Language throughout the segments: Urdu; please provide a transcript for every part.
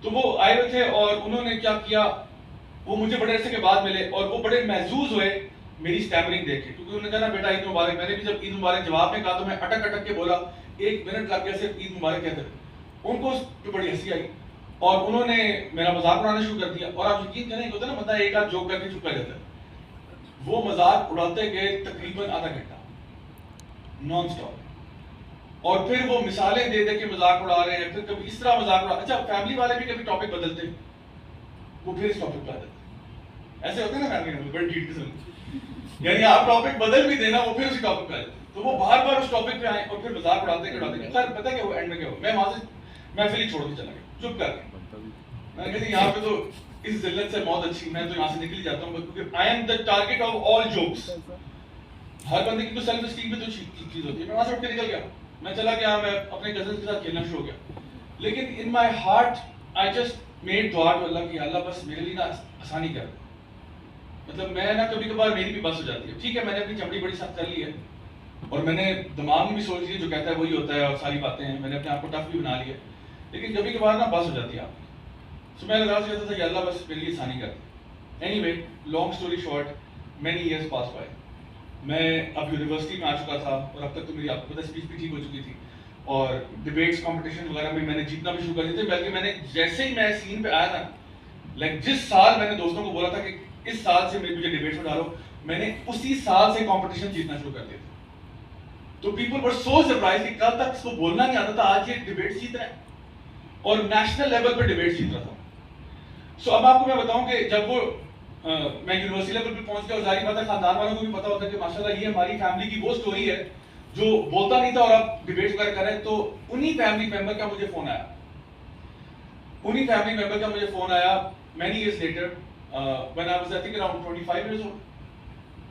تو وہ آئے ہوئے تھے اور انہوں نے کیا کیا، وہ مجھے بڑے عرصے کے بعد ملے اور وہ بڑے محظوظ ہوئے میری اسٹیمرنگ دیکھ کے، کیونکہ انہوں نے کہا نا بیٹا عید مبارک. میں نے بھی جب عید مبارک جواب میں کہا تو میں اٹک اٹک کے بولا، 1 منٹ لگ گیا صرف عید مبارک کہتے. ان کو اس پہ بڑی ہنسی آئی اور انہوں نے میرا مذاق اڑانا شروع کر دیا. اور آپ یقین کریں ہوتا ہے نا بندہ ایک آدھ جوک کر کے چپ کر جاتا ہے، وہ مذاق اڑاتے گئے تقریباً آدھا گھنٹہ نان سٹاپ. اور پھر وہ مثالیں دے دے کے مذاق اڑا رہے ہیں، پھر کبھی اس طرح مذاق اڑا. اچھا فیملی والے بھی کبھی ٹاپک بدلتے، وہ پھر اس ٹاپک پہ آ جاتے. ایسے ہوتے ہیں نا فیملی میں بڑی ڈیٹ قسم، یعنی آپ ٹاپک بدل بھی دینا وہ پھر اسی ٹاپک پہ آ جاتے. تو وہ بار بار اس ٹاپک پہ آئے اور پھر مذاق اڑاتے اڑاتے. خیر پتہ کیا ہوا اینڈ میں کیا ہوا، میں وہاں سے محفل ہی چھوڑ کے چلا گیا چپ کر کے. میں نے کہا یہاں پہ تو اس ذلت سے موت اچھی، میں تو یہاں سے نکل جاتا ہوں کیونکہ I am the target of all jokes. ہر بندے کی تو سیلف اسٹیم پہ تو چیز ہوتی ہے. میں وہاں سے اٹھ کے نکل گیا، میں چلا گیا، میں اپنے کزنس کے ساتھ کھیلنا شروع ہو گیا. لیکن in my heart I just made دعا ٹو اللہ کہ اللہ بس میرے لیے نا آسانی کر. مطلب میں نا کبھی کبھار میری بھی بس ہو جاتی ہے، ٹھیک ہے میں نے اپنی چمڑی بڑی سخت کر لی ہے اور میں نے دماغ میں بھی سوچ لیا جو کہتا ہے وہی ہوتا ہے اور ساری باتیں ہیں، میں نے اپنے آپ کو ٹف بھی بنا لیا. لیکن کبھی کبھار نا بس ہو جاتی ہے آپ کی. سو میں لگا کہتا تھا کہ اللہ بس میرے لیے آسانی کر. Anyway long story short, many years pass by. میں اب یونیورسٹی میں آ چکا تھا اور اب تک تو میری آپ کو پتہ اسپیچ بھی ٹھیک ہو چکی تھی اور ڈبیٹس کمپٹیشن وغیرہ میں نے جیتنا بھی شروع کر دیے تھے. بلکہ میں نے جیسے ہی میں سین پہ آیا تھا، لائک جس سال میں نے دوستوں کو بولا تھا کہ اس سال سے مجھے ڈبیٹس میں ڈالو، میں نے اسی سال سے کمپٹیشن جیتنا شروع کر دیا تھا. تو پیپل ور سو سرپرائز کہ کل تک اس کو بولنا نہیں آتا تھا، آج یہ ڈبیٹس جیت رہا ہے اور نیشنل لیول پہ ڈبیٹس جیت رہا تھا. سو اب آپ کو میں بتاؤں کہ جب وہ میں یونیورسٹی لیول پہ پہنچ گیا اور ظاہر بات ہے خاندان والوں کو بھی پتا ہوتا ہے کہ ماشاءاللہ یہ ہماری فیملی کی وہ سٹوری ہے جو بولتا نہیں تھا اور آپ ڈبیٹس وغیرہ کر رہے ہیں. تو انہی فیملی ممبر کا مجھے فون آیا، many years later when I was I think around 25 years old.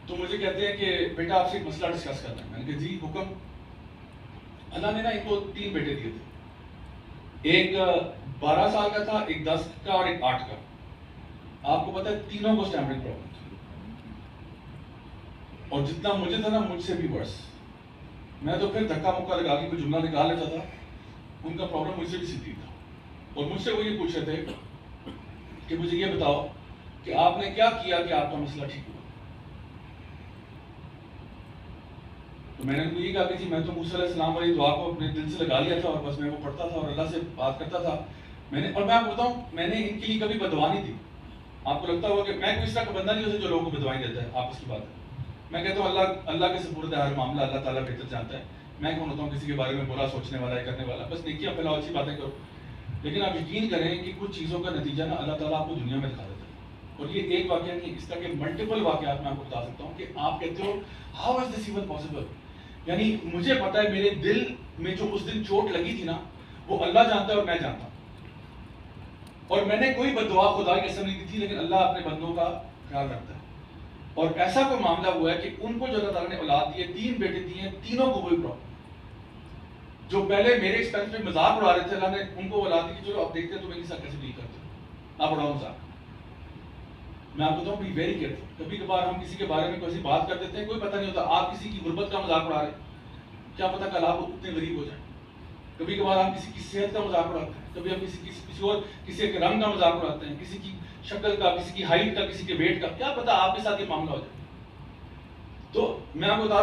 تو مجھے کہتے ہیں کہ بیٹا آپ سے ایک مسئلہ ڈسکس کرنا ہے. میں نے کہا جی حکم. اللہ نے نا ان کو 3 بیٹے دیے تھے، ایک 12 سال کا تھا، ایک 10 کا اور ایک 8 کا. آپ کو پتا ہے تینوں کو اسٹیمرنگ پرابلم تھی اور جتنا مجھے تھا نا مجھ سے بھی ورس. میں تو پھر دھکا مکا لگا کے کوئی جملہ نکال لیتا تھا، ان کا پرابلم مجھ سے بھی سیدھی تھا. اور مجھ سے وہ یہ پوچھ رہے تھے کہ مجھے یہ بتاؤ کہ آپ نے کیا کیا کہ آپ کا مسئلہ ٹھیک ہوا. تو میں نے ان کو یہ کہا کہ جی میں تو موسیٰ علیہ السلام والی دعا کو اپنے دل سے لگا لیا تھا اور بس میں وہ پڑھتا تھا اور اللہ سے بات کرتا تھا. میں نے اور میں آپ کو بتاؤں میں نے ان کے لیے کبھی بددعا نہیں دی. آپ کو لگتا ہوگا کہ میں کوئی اس طرح کا بندہ نہیں ہو جو لوگوں کو بددعائیں دیتا ہے، آپس کی بات ہے. میں کہتا ہوں اللہ کے سپرد ہے ہر معاملہ، اللہ تعالیٰ بہتر جانتا ہے. میں کون ہوتا ہوں کسی کے بارے میں برا سوچنے والا ہے کرنے والا. بس نیکیاں پھیلاؤ، اچھی باتیں کرو. لیکن آپ یقین کریں کہ کچھ چیزوں کا نتیجہ نا اللہ تعالیٰ آپ کو دنیا میں دکھا دیتا ہے. اور یہ ایک واقعہ نہیں، اس طرح کے ملٹیپل واقعات میں آپ کو بتا سکتا ہوں کہ آپ کہتے ہو how is this even possible. یعنی مجھے پتا ہے میرے دل میں جو اس دن چوٹ لگی تھی نا وہ اللہ جانتا ہے اور میں جانتا ہوں. اور میں نے کوئی بددعا خدا کی قسم نہیں دی تھی، لیکن اللہ اپنے بندوں کا خیال رکھتا ہے. اور ایسا کوئی معاملہ ہوا ہے کہ ان کو جو اللہ تعالیٰ نے اولاد دی ہے، 3 بیٹے دیے ہیں، تینوں کو کوئی پرابلم. جو پہلے میرے ایکسپینس پہ مذاق اڑا رہے تھے اللہ نے ان کو اولاد دی کہ چلو آپ دیکھتے ہیں تو میری ساتھ کیسے ڈیل کرتے ہیں، آپ اڑاؤ مذاق. میں آپ کو بتاؤں بی ویری کیئرفل. کبھی کبھار ہم کسی کے بارے میں کوئی بات کر دیتے ہیں، کوئی پتہ نہیں ہوتا آپ کسی کی غربت کا مذاق اڑا رہے ہیں، کیا پتہ کل آپ اتنے غریب ہو جائیں. کبھی کبھار ہم کسی کی صحت کا مذاق اڑاتے ہیں، کبھی ہم کسی کے رنگ کا مذاق اڑاتے ہیں، کسی کی شکل کا، کسی کی ہائٹ کا، کسی کے ویٹ کا، کیا پتہ آپ کے ساتھ یہ معاملہ ہو جائے. تو میں آپ کو بتا رہا ہوں